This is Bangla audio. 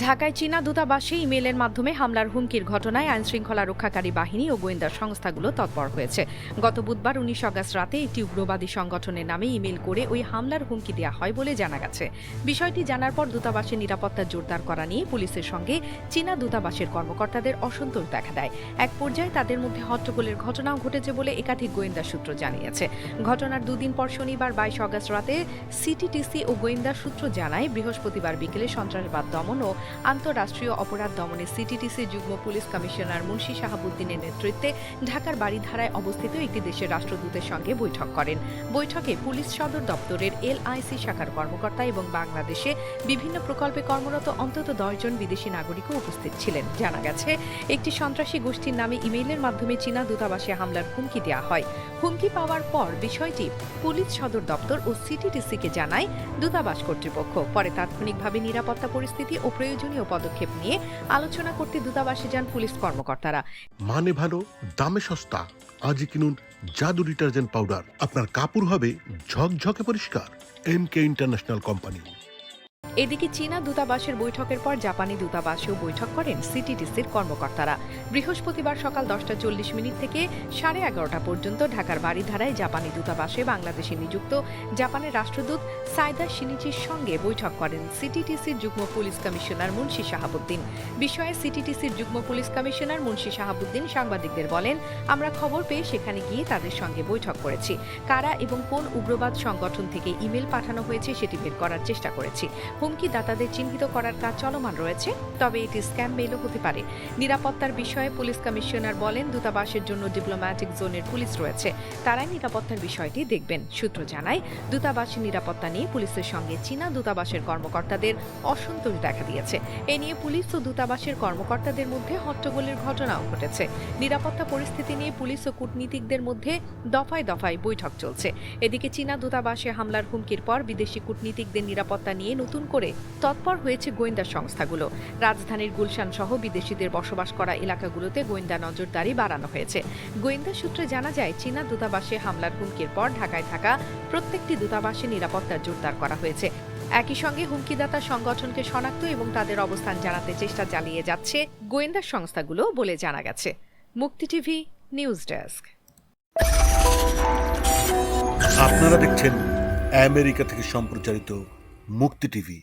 ঢাকায় চীনা দূতাবাসে ইমেইলের মাধ্যমে হামলার হুমকির ঘটনায় আইনশৃঙ্খলা রক্ষাকারী বাহিনী ও গোয়েন্দা সংস্থাগুলো তৎপর হয়েছে। গত বুধবার ১৯ আগস্ট রাতে একটি উগ্রবাদী সংগঠনের নামে ইমেইল করে ওই হামলার হুমকি দেওয়া হয় বলে জানা গেছে। বিষয়টি জানার পর দূতাবাসের নিরাপত্তা জোরদার করা নিয়ে পুলিশের সঙ্গে চীনা দূতাবাসের কর্মকর্তাদের অসন্তোষ দেখা দেয়। এক পর্যায়ে তাদের মধ্যে হট্টগোলের ঘটনাও ঘটেছে বলে একাধিক গোয়েন্দা সূত্র জানিয়েছে। ঘটনার দুদিন পর শনিবার ২২ আগস্ট রাতে সিটিটিসি ও গোয়েন্দা সূত্র জানায়, বৃহস্পতিবার বিকেলে সন্ত্রাসবাদ দমন ও আন্তঃরাষ্ট্রীয় অপরাধ দমনে সিটিটিসি যুগ্ম পুলিশ কমিশনার মুন্সি শাহাবুদ্দিনের নেতৃত্বে ঢাকার বারিধারায় অবস্থিত একটি দেশের রাষ্ট্রদূতের সঙ্গে বৈঠক করেন। বৈঠকে পুলিশ সদর দপ্তরের LIC শাখার কর্মকর্তা এবং বাংলাদেশে বিভিন্ন প্রকল্পে কর্মরত অন্তত ১০ জন বিদেশি নাগরিকও উপস্থিত ছিলেন। জানা গেছে, একটি সন্ত্রাসী গোষ্ঠীর নামে ইমেইলের মাধ্যমে চীনা দূতাবাসে হামলার হুমকি দেওয়া হয়। হুমকি পাওয়ার পর বিষয়টি পুলিশ সদর দপ্তর ও সিটিটিসিকে জানায় দূতাবাস কর্তৃপক্ষ। পরে তাৎক্ষণিকভাবে নিরাপত্তা পরিস্থিতি ও প্রয়োজনীয় পদক্ষেপ নিয়ে আলোচনা করতে দূতাবাসে যান পুলিশ কর্মকর্তারা। মানে ভালো, দামে সস্তা। আজই কিনুন জাদু ডিটারজেন্ট পাউডার। আপনার কাপড় হবে ঝকঝকে পরিষ্কার। MK international company. এদিকে চীনা দূতাবাসের বৈঠকের পর জাপানি দূতাবাসেও বৈঠক করেন সিটিটিসির কর্মকর্তারা। বৃহস্পতিবার সকাল 10:40 থেকে 11:30 পর্যন্ত ঢাকার বারিধারায় জাপানি দূতাবাসে বাংলাদেশে নিযুক্ত জাপানের রাষ্ট্রদূত সাইদা শিনিচির সঙ্গে বৈঠক করেন সিটিটিসির যুগ্ম পুলিশ কমিশনার মুন্সি শাহাবুদ্দিন। বিষয়ে সিটিটিসির যুগ্ম পুলিশ কমিশনার মুন্সি শাহাবুদ্দিন সাংবাদিকদের বলেন, আমরা খবর পেয়ে সেখানে গিয়ে তাদের সঙ্গে বৈঠক করেছি। কারা এবং কোন উগ্রবাদ সংগঠন থেকে ইমেল পাঠানো হয়েছে সেটি বের করার চেষ্টা করেছি। হুমকিদাতাদের চিহ্নিত করার কাজ চলমান রয়েছে, তবে এটি স্ক্যাম মেইলও হতে পারে। নিরাপত্তার বিষয়ে পুলিশ কমিশনার বলেন, দূতাবাসের জন্য ডিপ্লোম্যাটিক জোনের পুলিশ রয়েছে, তারাই নিরাপত্তার বিষয়টি দেখবেন। সূত্র জানায়, দূতাবাসের নিরাপত্তা নিয়ে পুলিশের সঙ্গে চীনা দূতাবাসের কর্মকর্তাদের অসন্তোষ দেখা দিয়েছে। এ নিয়ে পুলিশ ও দূতাবাসের কর্মকর্তাদের মধ্যে হট্টগোলের ঘটনাও ঘটেছে। নিরাপত্তা পরিস্থিতি নিয়ে পুলিশ ও কূটনীতিকদের মধ্যে দফায় দফায় বৈঠক চলছে। এদিকে চীনা দূতাবাসে হামলার হুমকির পর বিদেশি কূটনীতিকদের নিরাপত্তা নিয়ে নতুন করে তৎপর হয়েছে গোয়েন্দা সংস্থাগুলো। রাজধানীর গুলশান সহ বিদেশিদের বসবাস করা এলাকাগুলোতে গোয়েন্দা নজরদারি বাড়ানো হয়েছে। গোয়েন্দা সূত্রে জানা যায়, চীনা দূতাবাসে হামলার হুমকির পর ঢাকায় থাকা প্রত্যেকটি দূতাবাসে নিরাপত্তা জোরদার করা হয়েছে। একই সঙ্গে হুমকিদাতা সংগঠনকে শনাক্ত এবং তাদের অবস্থান জানাতে চেষ্টা চালিয়ে যাচ্ছে গোয়েন্দা সংস্থাগুলো বলে জানা গেছে। মুক্তি টিভি নিউজ ডেস্ক। আপনারা দেখছেন আমেরিকা থেকে সম্প্রচারিত মুক্তি টিভি।